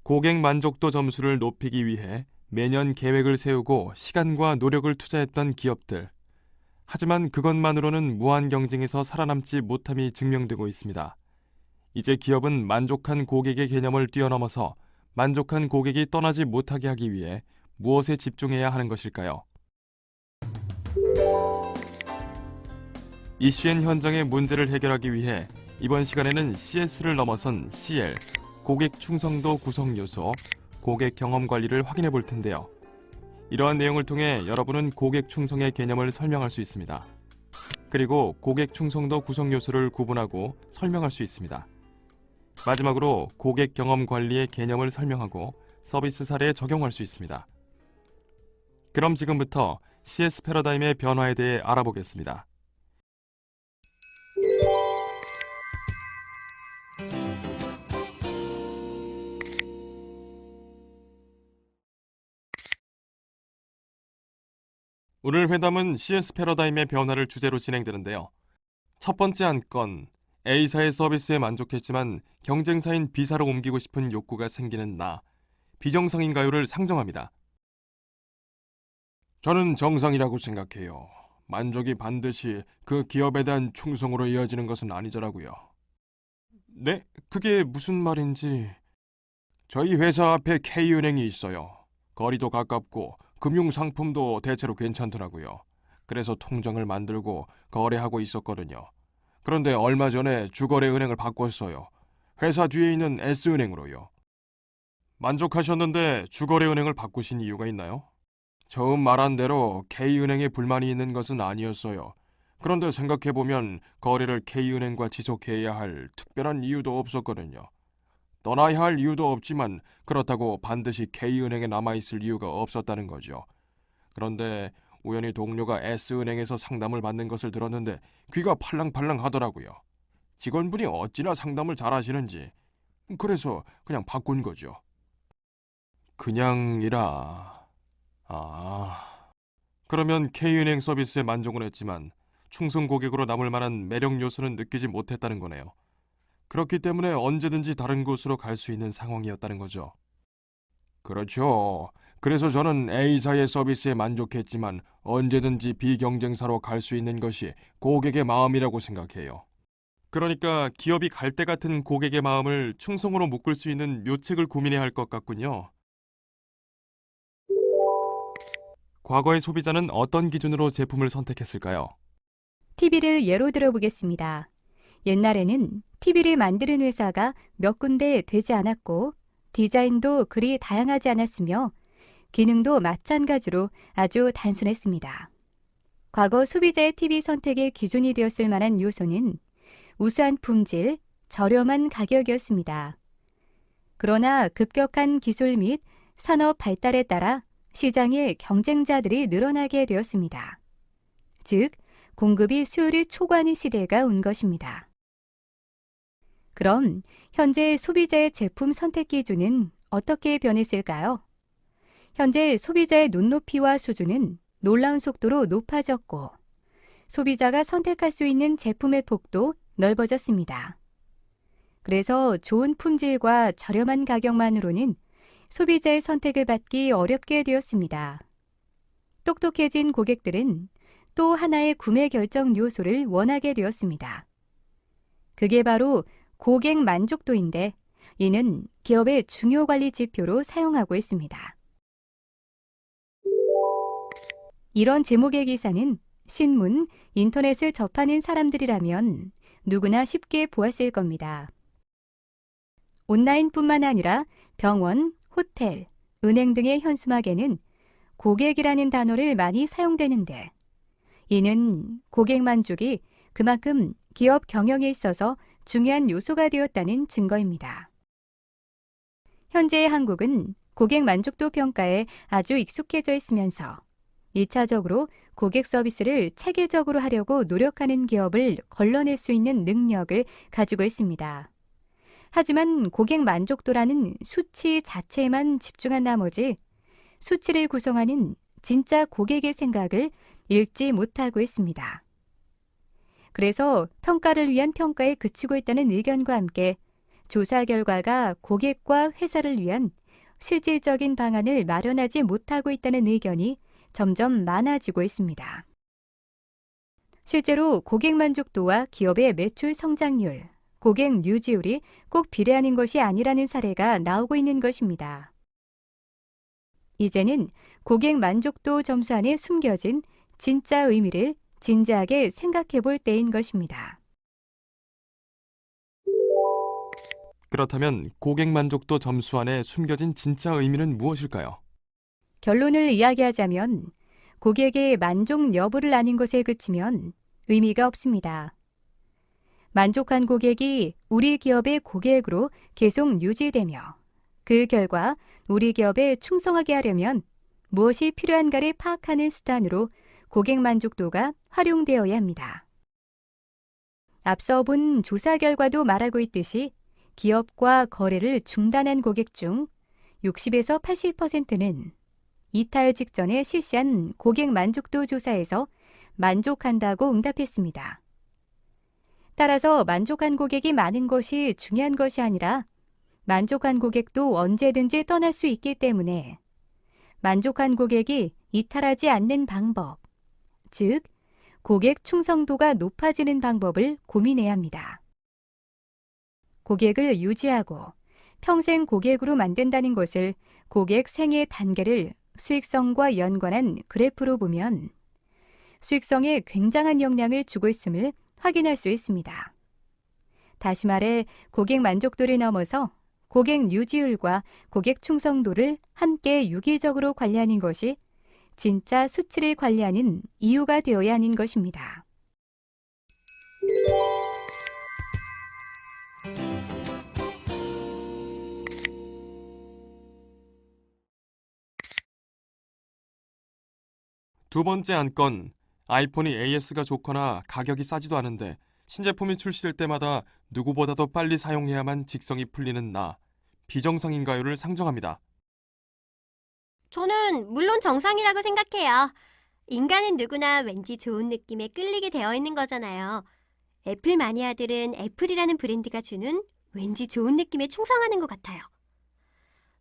고객 만족도 점수를 높이기 위해 매년 계획을 세우고 시간과 노력을 투자했던 기업들. 하지만 그것만으로는 무한 경쟁에서 살아남지 못함이 증명되고 있습니다. 이제 기업은 만족한 고객의 개념을 뛰어넘어서 만족한 고객이 떠나지 못하게 하기 위해 무엇에 집중해야 하는 것일까요? 이슈앤 현장의 문제를 해결하기 위해 이번 시간에는 CS를 넘어선 CL, 고객 충성도 구성 요소, 고객 경험 관리를 확인해 볼 텐데요. 이러한 내용을 통해 여러분은 고객 충성의 개념을 설명할 수 있습니다. 그리고 고객 충성도 구성 요소를 구분하고 설명할 수 있습니다. 마지막으로 고객 경험 관리의 개념을 설명하고 서비스 사례에 적용할 수 있습니다. 그럼 지금부터 CS 패러다임의 변화에 대해 알아보겠습니다. 오늘 회담은 CS 패러다임의 변화를 주제로 진행되는데요. 첫 번째 안건, A사의 서비스에 만족했지만 경쟁사인 B사로 옮기고 싶은 욕구가 생기는 나, 비정상인가요를 상정합니다. 저는 정상이라고 생각해요. 만족이 반드시 그 기업에 대한 충성으로 이어지는 것은 아니더라고요. 네? 그게 무슨 말인지... 저희 회사 앞에 K은행이 있어요. 거리도 가깝고 금융상품도 대체로 괜찮더라고요. 그래서 통장을 만들고 거래하고 있었거든요. 그런데 얼마 전에 주거래은행을 바꿨어요. 회사 뒤에 있는 S은행으로요. 만족하셨는데 주거래은행을 바꾸신 이유가 있나요? 처음 말한 대로 K은행에 불만이 있는 것은 아니었어요. 그런데 생각해보면 거래를 K은행과 지속해야 할 특별한 이유도 없었거든요. 떠나야 할 이유도 없지만 그렇다고 반드시 K은행에 남아있을 이유가 없었다는 거죠. 그런데 우연히 동료가 S은행에서 상담을 받는 것을 들었는데 귀가 팔랑팔랑 하더라고요. 직원분이 어찌나 상담을 잘하시는지. 그래서 그냥 바꾼 거죠. 그냥이라... 그러면 K은행 서비스에 만족은 했지만 충성 고객으로 남을 만한 매력 요소는 느끼지 못했다는 거네요. 그렇기 때문에 언제든지 다른 곳으로 갈 수 있는 상황이었다는 거죠. 그렇죠. 그래서 저는 A사의 서비스에 만족했지만 언제든지 비경쟁사로 갈 수 있는 것이 고객의 마음이라고 생각해요. 그러니까 기업이 갈대 같은 고객의 마음을 충성으로 묶을 수 있는 묘책을 고민해야 할 것 같군요. 과거의 소비자는 어떤 기준으로 제품을 선택했을까요? TV를 예로 들어보겠습니다. 옛날에는 TV를 만드는 회사가 몇 군데 되지 않았고 디자인도 그리 다양하지 않았으며 기능도 마찬가지로 아주 단순했습니다. 과거 소비자의 TV 선택의 기준이 되었을 만한 요소는 우수한 품질, 저렴한 가격이었습니다. 그러나 급격한 기술 및 산업 발달에 따라 시장에 경쟁자들이 늘어나게 되었습니다. 즉, 공급이 수요를 초과하는 시대가 온 것입니다. 그럼 현재 소비자의 제품 선택 기준은 어떻게 변했을까요? 현재 소비자의 눈높이와 수준은 놀라운 속도로 높아졌고 소비자가 선택할 수 있는 제품의 폭도 넓어졌습니다. 그래서 좋은 품질과 저렴한 가격만으로는 소비자의 선택을 받기 어렵게 되었습니다. 똑똑해진 고객들은 또 하나의 구매 결정 요소를 원하게 되었습니다. 그게 바로 고객 만족도인데 이는 기업의 중요 관리 지표로 사용하고 있습니다. 이런 제목의 기사는 신문, 인터넷을 접하는 사람들이라면 누구나 쉽게 보았을 겁니다. 온라인뿐만 아니라 병원, 호텔, 은행 등의 현수막에는 고객이라는 단어를 많이 사용되는데 이는 고객 만족이 그만큼 기업 경영에 있어서 중요한 요소가 되었다는 증거입니다. 현재 한국은 고객 만족도 평가에 아주 익숙해져 있으면서 2차적으로 고객 서비스를 체계적으로 하려고 노력하는 기업을 걸러낼 수 있는 능력을 가지고 있습니다. 하지만 고객 만족도라는 수치 자체에만 집중한 나머지 수치를 구성하는 진짜 고객의 생각을 읽지 못하고 있습니다. 그래서 평가를 위한 평가에 그치고 있다는 의견과 함께 조사 결과가 고객과 회사를 위한 실질적인 방안을 마련하지 못하고 있다는 의견이 점점 많아지고 있습니다. 실제로 고객 만족도와 기업의 매출 성장률, 고객 유지율이 꼭 비례하는 것이 아니라는 사례가 나오고 있는 것입니다. 이제는 고객 만족도 점수 안에 숨겨진 진짜 의미를 진지하게 생각해 볼 때인 것입니다. 그렇다면 고객 만족도 점수 안에 숨겨진 진짜 의미는 무엇일까요? 결론을 이야기하자면 고객의 만족 여부를 아는 것에 그치면 의미가 없습니다. 만족한 고객이 우리 기업의 고객으로 계속 유지되며 그 결과 우리 기업에 충성하게 하려면 무엇이 필요한가를 파악하는 수단으로 고객 만족도가 활용되어야 합니다. 앞서 본 조사 결과도 말하고 있듯이 기업과 거래를 중단한 고객 중 60에서 80%는 이탈 직전에 실시한 고객 만족도 조사에서 만족한다고 응답했습니다. 따라서 만족한 고객이 많은 것이 중요한 것이 아니라 만족한 고객도 언제든지 떠날 수 있기 때문에 만족한 고객이 이탈하지 않는 방법, 즉 고객 충성도가 높아지는 방법을 고민해야 합니다. 고객을 유지하고 평생 고객으로 만든다는 것을 고객 생애 단계를 수익성과 연관한 그래프로 보면 수익성에 굉장한 영향을 주고 있음을 확인할 수 있습니다. 다시 말해 고객 만족도를 넘어서 고객 유지율과 고객 충성도를 함께 유기적으로 관리하는 것이 진짜 수치를 관리하는 이유가 되어야 하는 것입니다. 두 번째 안건, 아이폰이 AS가 좋거나 가격이 싸지도 않은데 신제품이 출시될 때마다 누구보다도 빨리 사용해야만 직성이 풀리는 나, 비정상인가요를 상정합니다. 저는 물론 정상이라고 생각해요. 인간은 누구나 왠지 좋은 느낌에 끌리게 되어 있는 거잖아요. 애플 마니아들은 애플이라는 브랜드가 주는 왠지 좋은 느낌에 충성하는 것 같아요.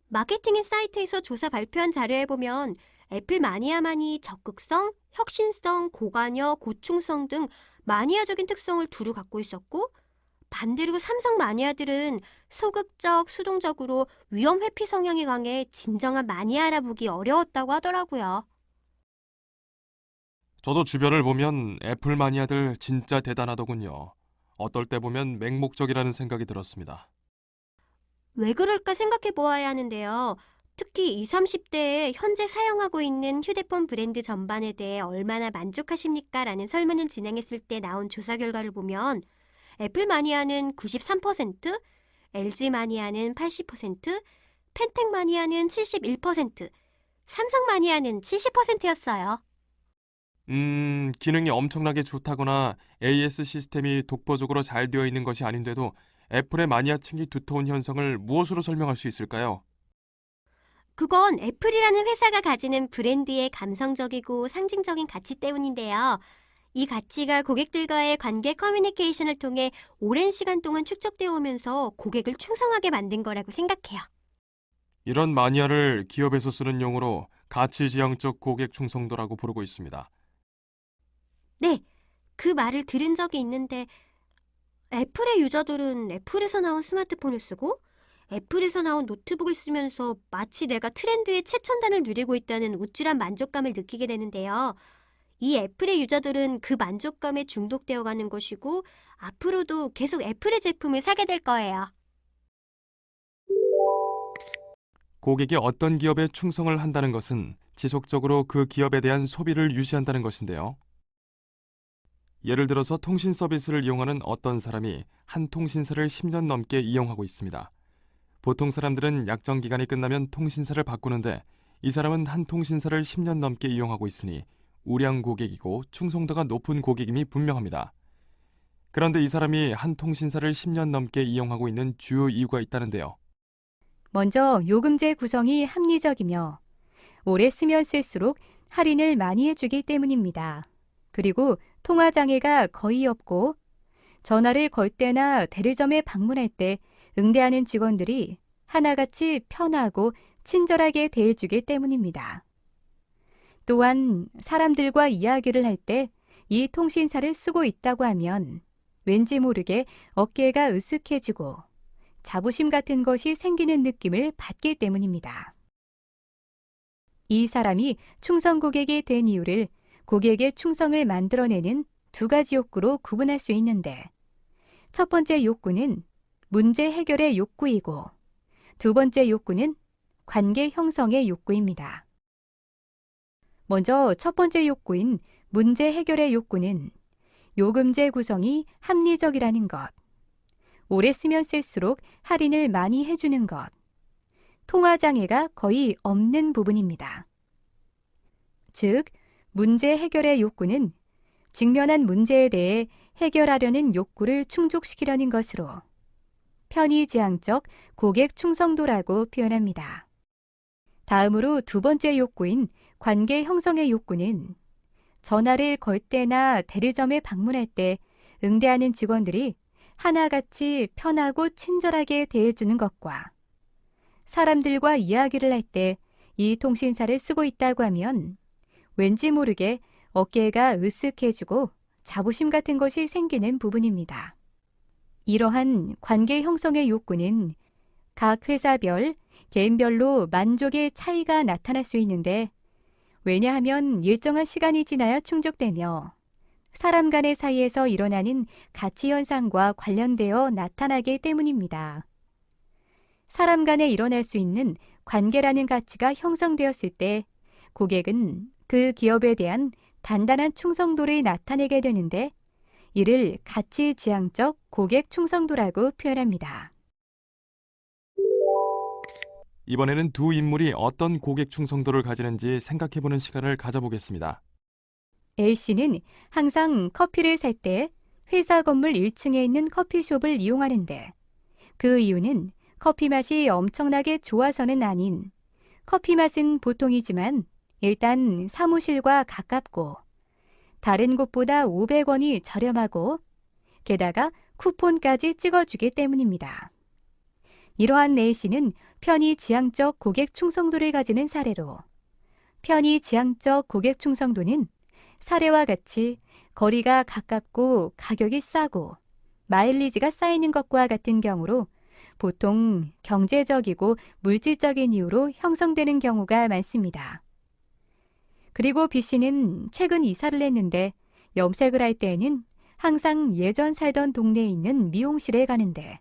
마케팅 사이트에서 조사 발표한 자료에 보면 애플 마니아만이 적극성, 혁신성, 고관여, 고충성 등 마니아적인 특성을 두루 갖고 있었고 반대로 삼성 마니아들은 소극적, 수동적으로 위험 회피 성향이 강해 진정한 마니아라 보기 어려웠다고 하더라고요. 저도 주변을 보면 애플 마니아들 진짜 대단하더군요. 어떨 때 보면 맹목적이라는 생각이 들었습니다. 왜 그럴까 생각해 보아야 하는데요. 특히 20, 30대에 현재 사용하고 있는 휴대폰 브랜드 전반에 대해 얼마나 만족하십니까? 라는 설문을 진행했을 때 나온 조사 결과를 보면 애플 마니아는 93%, LG 마니아는 80%, 펜텍 마니아는 71%, 삼성 마니아는 70%였어요. 기능이 엄청나게 좋다거나 AS 시스템이 독보적으로 잘 되어 있는 것이 아닌데도 애플의 마니아층이 두터운 현상을 무엇으로 설명할 수 있을까요? 그건 애플이라는 회사가 가지는 브랜드의 감성적이고 상징적인 가치 때문인데요. 이 가치가 고객들과의 관계 커뮤니케이션을 통해 오랜 시간 동안 축적되어 오면서 고객을 충성하게 만든 거라고 생각해요. 이런 마니아를 기업에서 쓰는 용어로 가치지향적 고객 충성도라고 부르고 있습니다. 네, 그 말을 들은 적이 있는데 애플의 유저들은 애플에서 나온 스마트폰을 쓰고 애플에서 나온 노트북을 쓰면서 마치 내가 트렌드의 최첨단을 누리고 있다는 우쭐한 만족감을 느끼게 되는데요. 이 애플의 유저들은 그 만족감에 중독되어 가는 것이고 앞으로도 계속 애플의 제품을 사게 될 거예요. 고객이 어떤 기업에 충성을 한다는 것은 지속적으로 그 기업에 대한 소비를 유지한다는 것인데요. 예를 들어서 통신 서비스를 이용하는 어떤 사람이 한 통신사를 10년 넘게 이용하고 있습니다. 보통 사람들은 약정 기간이 끝나면 통신사를 바꾸는데 이 사람은 한 통신사를 10년 넘게 이용하고 있으니 우량 고객이고 충성도가 높은 고객임이 분명합니다. 그런데 이 사람이 한 통신사를 10년 넘게 이용하고 있는 주요 이유가 있다는데요. 먼저 요금제 구성이 합리적이며 오래 쓰면 쓸수록 할인을 많이 해주기 때문입니다. 그리고 통화 장애가 거의 없고 전화를 걸 때나 대리점에 방문할 때 응대하는 직원들이 하나같이 편하고 친절하게 대해주기 때문입니다. 또한 사람들과 이야기를 할 때 이 통신사를 쓰고 있다고 하면 왠지 모르게 어깨가 으쓱해지고 자부심 같은 것이 생기는 느낌을 받기 때문입니다. 이 사람이 충성 고객이 된 이유를 고객의 충성을 만들어내는 두 가지 욕구로 구분할 수 있는데 첫 번째 욕구는 문제 해결의 욕구이고 두 번째 욕구는 관계 형성의 욕구입니다. 먼저 첫 번째 욕구인 문제 해결의 욕구는 요금제 구성이 합리적이라는 것, 오래 쓰면 쓸수록 할인을 많이 해주는 것, 통화 장애가 거의 없는 부분입니다. 즉, 문제 해결의 욕구는 직면한 문제에 대해 해결하려는 욕구를 충족시키려는 것으로 편의지향적 고객 충성도라고 표현합니다. 다음으로 두 번째 욕구인 관계 형성의 욕구는 전화를 걸 때나 대리점에 방문할 때 응대하는 직원들이 하나같이 편하고 친절하게 대해주는 것과 사람들과 이야기를 할 때 이 통신사를 쓰고 있다고 하면 왠지 모르게 어깨가 으쓱해지고 자부심 같은 것이 생기는 부분입니다. 이러한 관계 형성의 욕구는 각 회사별, 개인별로 만족의 차이가 나타날 수 있는데 왜냐하면 일정한 시간이 지나야 충족되며 사람 간의 사이에서 일어나는 가치 현상과 관련되어 나타나기 때문입니다. 사람 간에 일어날 수 있는 관계라는 가치가 형성되었을 때 고객은 그 기업에 대한 단단한 충성도를 나타내게 되는데 이를 가치지향적 고객 충성도라고 표현합니다. 이번에는 두 인물이 어떤 고객 충성도를 가지는지 생각해보는 시간을 가져보겠습니다. A씨는 항상 커피를 살 때 회사 건물 1층에 있는 커피숍을 이용하는데 그 이유는 커피 맛이 엄청나게 좋아서는 아닌 커피 맛은 보통이지만 일단 사무실과 가깝고 다른 곳보다 500원이 저렴하고 게다가 쿠폰까지 찍어주기 때문입니다. 이러한 A씨는 편의지향적 고객 충성도를 가지는 사례로 편의지향적 고객 충성도는 사례와 같이 거리가 가깝고 가격이 싸고 마일리지가 쌓이는 것과 같은 경우로 보통 경제적이고 물질적인 이유로 형성되는 경우가 많습니다. 그리고 B씨는 최근 이사를 했는데 염색을 할 때에는 항상 예전 살던 동네에 있는 미용실에 가는데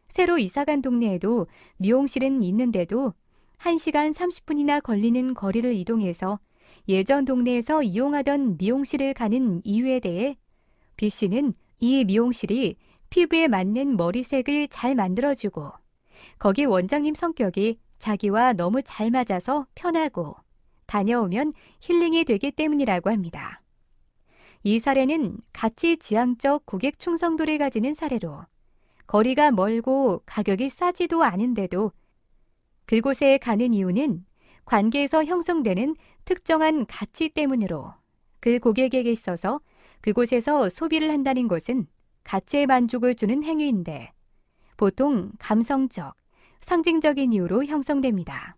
새로 이사간 동네에도 미용실은 있는데도 1시간 30분이나 걸리는 거리를 이동해서 예전 동네에서 이용하던 미용실을 가는 이유에 대해 B씨는 이 미용실이 피부에 맞는 머리색을 잘 만들어주고 거기 원장님 성격이 자기와 너무 잘 맞아서 편하고 다녀오면 힐링이 되기 때문이라고 합니다. 이 사례는 가치지향적 고객 충성도를 가지는 사례로 거리가 멀고 가격이 싸지도 않은데도 그곳에 가는 이유는 관계에서 형성되는 특정한 가치 때문으로 그 고객에게 있어서 그곳에서 소비를 한다는 것은 가치의 만족을 주는 행위인데 보통 감성적, 상징적인 이유로 형성됩니다.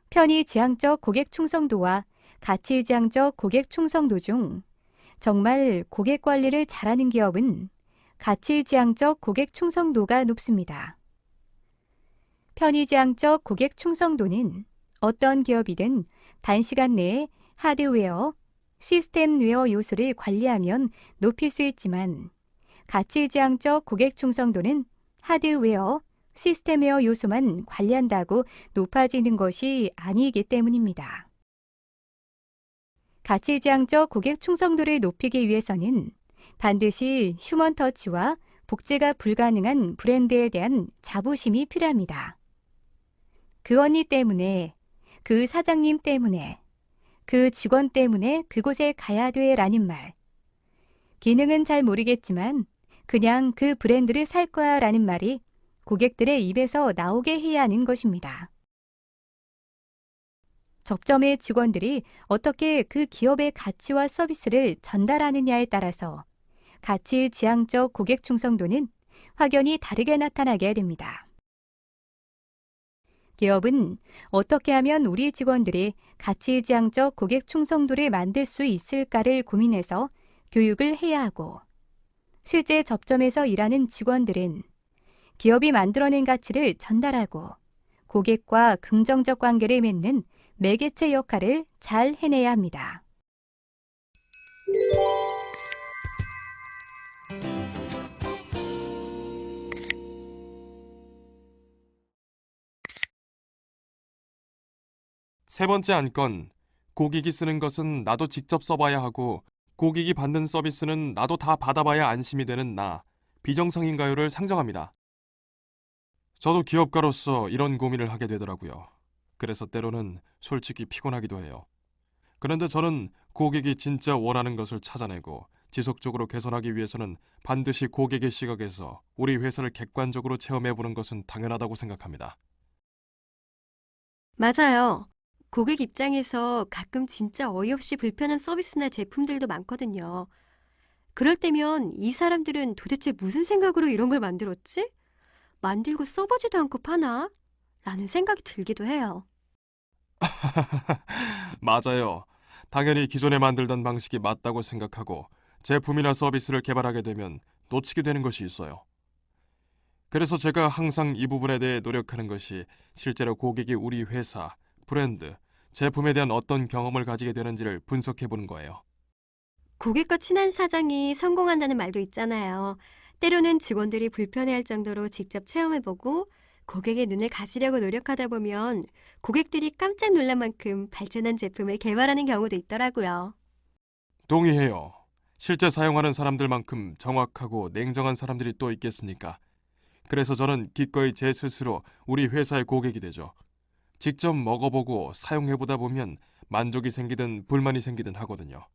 편의지향적 고객 충성도와 가치지향적 고객 충성도 중 정말 고객 관리를 잘하는 기업은 가치지향적 고객 충성도가 높습니다. 편의지향적 고객 충성도는 어떤 기업이든 단시간 내에 하드웨어, 시스템웨어 요소를 관리하면 높일 수 있지만 가치지향적 고객 충성도는 하드웨어, 시스템웨어 요소만 관리한다고 높아지는 것이 아니기 때문입니다. 가치지향적 고객 충성도를 높이기 위해서는 반드시 휴먼 터치와 복제가 불가능한 브랜드에 대한 자부심이 필요합니다. 그 언니 때문에, 그 사장님 때문에, 그 직원 때문에 그곳에 가야 돼 라는 말. 기능은 잘 모르겠지만 그냥 그 브랜드를 살 거야 라는 말이 고객들의 입에서 나오게 해야 하는 것입니다. 접점의 직원들이 어떻게 그 기업의 가치와 서비스를 전달하느냐에 따라서 가치지향적 고객 충성도는 확연히 다르게 나타나게 됩니다. 기업은 어떻게 하면 우리 직원들이 가치지향적 고객 충성도를 만들 수 있을까를 고민해서 교육을 해야 하고 실제 접점에서 일하는 직원들은 기업이 만들어낸 가치를 전달하고 고객과 긍정적 관계를 맺는 매개체 역할을 잘 해내야 합니다. 세 번째 안건, 고객이 쓰는 것은 나도 직접 써봐야 하고 고객이 받는 서비스는 나도 다 받아봐야 안심이 되는 나, 비정상인가요를 상정합니다. 저도 기업가로서 이런 고민을 하게 되더라고요. 그래서 때로는 솔직히 피곤하기도 해요. 그런데 저는 고객이 진짜 원하는 것을 찾아내고 지속적으로 개선하기 위해서는 반드시 고객의 시각에서 우리 회사를 객관적으로 체험해보는 것은 당연하다고 생각합니다. 맞아요. 고객 입장에서 가끔 진짜 어이없이 불편한 서비스나 제품들도 많거든요. 그럴 때면 이 사람들은 도대체 무슨 생각으로 이런 걸 만들었지? 만들고 써보지도 않고 파나? 라는 생각이 들기도 해요. 맞아요. 당연히 기존에 만들던 방식이 맞다고 생각하고 제품이나 서비스를 개발하게 되면 놓치게 되는 것이 있어요. 그래서 제가 항상 이 부분에 대해 노력하는 것이 실제로 고객이 우리 회사, 브랜드, 제품에 대한 어떤 경험을 가지게 되는지를 분석해 보는 거예요. 고객과 친한 사장이 성공한다는 말도 있잖아요. 때로는 직원들이 불편해할 정도로 직접 체험해보고 고객의 눈을 가지려고 노력하다 보면 고객들이 깜짝 놀랄 만큼 발전한 제품을 개발하는 경우도 있더라고요. 동의해요. 실제 사용하는 사람들만큼 정확하고 냉정한 사람들이 또 있겠습니까? 그래서 저는 기꺼이 제 스스로 우리 회사의 고객이 되죠. 직접 먹어보고 사용해보다 보면 만족이 생기든 불만이 생기든 하거든요.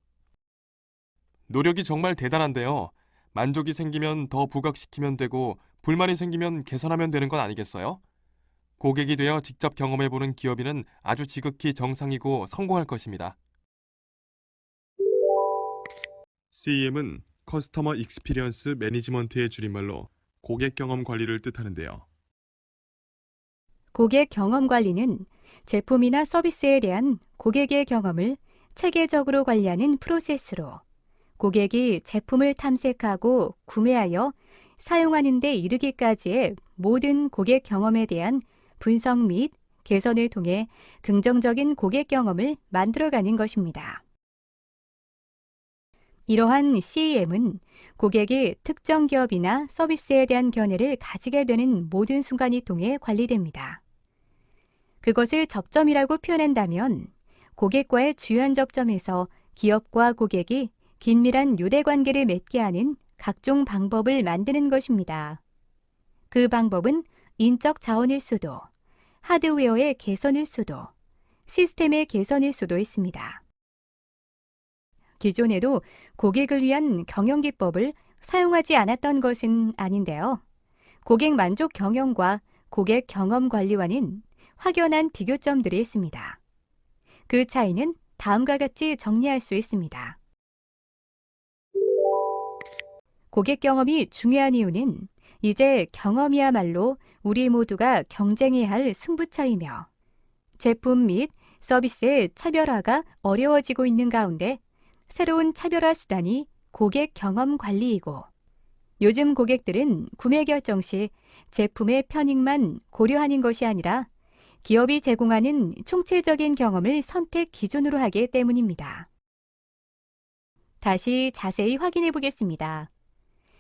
노력이 정말 대단한데요. 만족이 생기면 더 부각시키면 되고 불만이 생기면 개선하면 되는 건 아니겠어요? 고객이 되어 직접 경험해보는 기업인은 아주 지극히 정상이고 성공할 것입니다. CEM은 커스터머 익스피리언스 매니지먼트의 줄임말로 고객 경험 관리를 뜻하는데요. 고객 경험 관리는 제품이나 서비스에 대한 고객의 경험을 체계적으로 관리하는 프로세스로 고객이 제품을 탐색하고 구매하여 사용하는 데 이르기까지의 모든 고객 경험에 대한 분석 및 개선을 통해 긍정적인 고객 경험을 만들어가는 것입니다. 이러한 CEM은 고객이 특정 기업이나 서비스에 대한 견해를 가지게 되는 모든 순간이 통해 관리됩니다. 그것을 접점이라고 표현한다면 고객과의 주요한 접점에서 기업과 고객이 긴밀한 유대관계를 맺게 하는 각종 방법을 만드는 것입니다. 그 방법은 인적 자원일 수도, 하드웨어의 개선일 수도, 시스템의 개선일 수도 있습니다. 기존에도 고객을 위한 경영 기법을 사용하지 않았던 것은 아닌데요. 고객 만족 경영과 고객 경험 관리와는 확연한 비교점들이 있습니다. 그 차이는 다음과 같이 정리할 수 있습니다. 고객 경험이 중요한 이유는 이제 경험이야말로 우리 모두가 경쟁해야 할 승부처이며 제품 및 서비스의 차별화가 어려워지고 있는 가운데 새로운 차별화 수단이 고객 경험 관리이고 요즘 고객들은 구매 결정 시 제품의 편익만 고려하는 것이 아니라 기업이 제공하는 총체적인 경험을 선택 기준으로 하기 때문입니다. 다시 자세히 확인해 보겠습니다.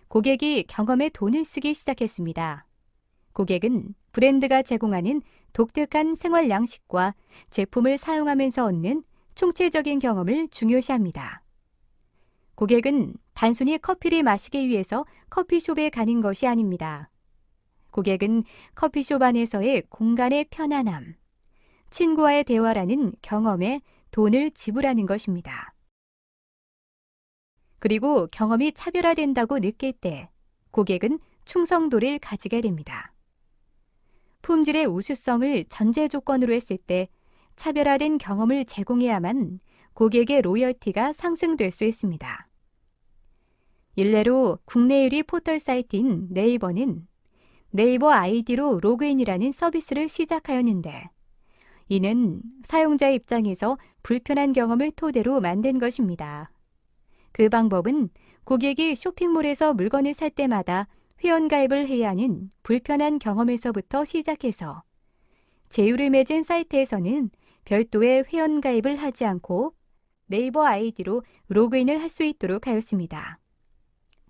고객이 경험에 돈을 쓰기 시작했습니다. 고객은 브랜드가 제공하는 독특한 생활 양식과 제품을 사용하면서 얻는 총체적인 경험을 중요시합니다. 고객은 단순히 커피를 마시기 위해서 커피숍에 가는 것이 아닙니다. 고객은 커피숍 안에서의 공간의 편안함, 친구와의 대화라는 경험에 돈을 지불하는 것입니다. 그리고 경험이 차별화된다고 느낄 때 고객은 충성도를 가지게 됩니다. 품질의 우수성을 전제 조건으로 했을 때 차별화된 경험을 제공해야만 고객의 로열티가 상승될 수 있습니다. 일례로 국내 1위 포털 사이트인 네이버는 네이버 아이디로 로그인이라는 서비스를 시작하였는데 이는 사용자 입장에서 불편한 경험을 토대로 만든 것입니다. 그 방법은 고객이 쇼핑몰에서 물건을 살 때마다 회원가입을 해야 하는 불편한 경험에서부터 시작해서 제휴를 맺은 사이트에서는 별도의 회원가입을 하지 않고 네이버 아이디로 로그인을 할 수 있도록 하였습니다.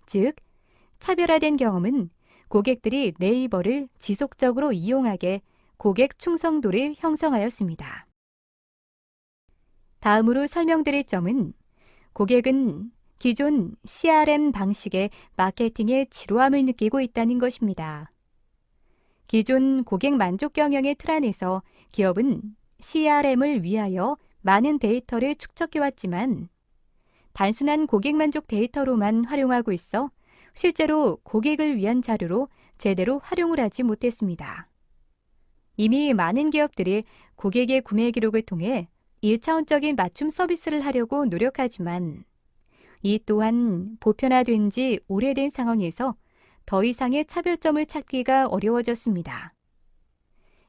즉, 차별화된 경험은 고객들이 네이버를 지속적으로 이용하게 고객 충성도를 형성하였습니다. 다음으로 설명드릴 점은 고객은 기존 CRM 방식의 마케팅에 지루함을 느끼고 있다는 것입니다. 기존 고객 만족 경영의 틀 안에서 기업은 CRM을 위하여 많은 데이터를 축적해왔지만 단순한 고객 만족 데이터로만 활용하고 있어 실제로 고객을 위한 자료로 제대로 활용을 하지 못했습니다. 이미 많은 기업들이 고객의 구매 기록을 통해 1차원적인 맞춤 서비스를 하려고 노력하지만 이 또한 보편화된 지 오래된 상황에서 더 이상의 차별점을 찾기가 어려워졌습니다.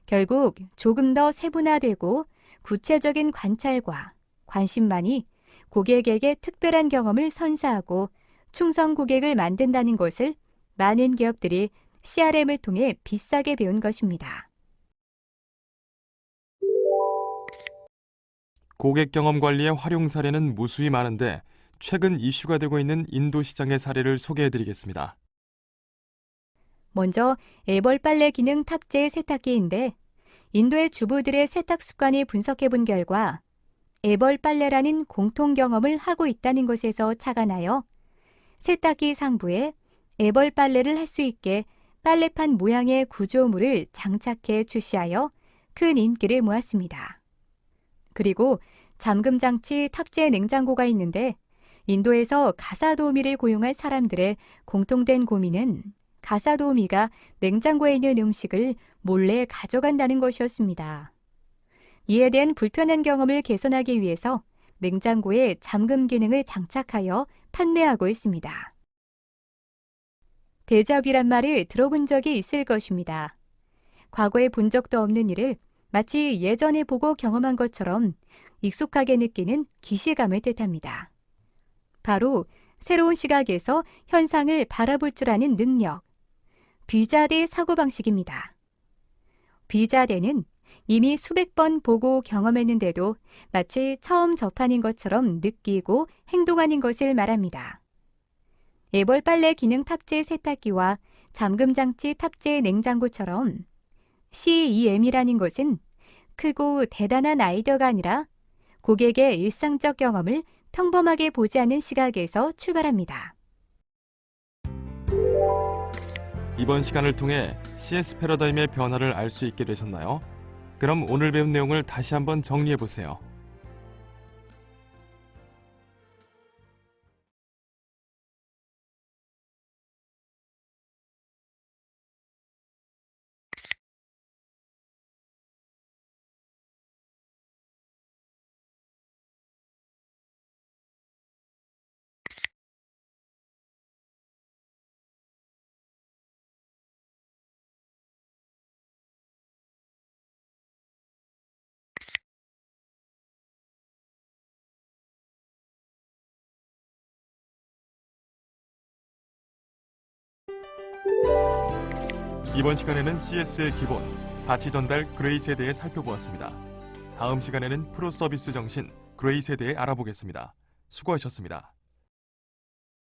결국 조금 더 세분화되고 구체적인 관찰과 관심만이 고객에게 특별한 경험을 선사하고 충성 고객을 만든다는 것을 많은 기업들이 CRM을 통해 비싸게 배운 것입니다. 고객 경험 관리의 활용 사례는 무수히 많은데 최근 이슈가 되고 있는 인도 시장의 사례를 소개해드리겠습니다. 먼저 애벌 빨래 기능 탑재 세탁기인데 인도의 주부들의 세탁 습관을 분석해 본 결과 애벌 빨래라는 공통 경험을 하고 있다는 것에서 착안하여 세탁기 상부에 애벌 빨래를 할 수 있게 빨래판 모양의 구조물을 장착해 출시하여 큰 인기를 모았습니다. 그리고 잠금 장치 탑재 냉장고가 있는데 인도에서 가사도우미를 고용할 사람들의 공통된 고민은 가사도우미가 냉장고에 있는 음식을 몰래 가져간다는 것이었습니다. 이에 대한 불편한 경험을 개선하기 위해서 냉장고에 잠금 기능을 장착하여 판매하고 있습니다. 데자뷰란 말을 들어본 적이 있을 것입니다. 과거에 본 적도 없는 일을 마치 예전에 보고 경험한 것처럼 익숙하게 느끼는 기시감을 뜻합니다. 바로 새로운 시각에서 현상을 바라볼 줄 아는 능력, 비자대 사고방식입니다. 비자대는 이미 수백 번 보고 경험했는데도 마치 처음 접하는 것처럼 느끼고 행동하는 것을 말합니다. 애벌 빨래 기능 탑재 세탁기와 잠금 장치 탑재 냉장고처럼 CEM이라는 것은 크고 대단한 아이디어가 아니라 고객의 일상적 경험을 평범하게 보지 않는 시각에서 출발합니다. 이번 시간을 통해 CS 패러다임의 변화를 알 수 있게 되셨나요? 그럼 오늘 배운 내용을 다시 한번 정리해 보세요. 이번 시간에는 CS의 기본, 가치 전달 그레이 세대에 살펴보았습니다. 다음 시간에는 프로 서비스 정신 그레이 세대에 알아보겠습니다. 수고하셨습니다.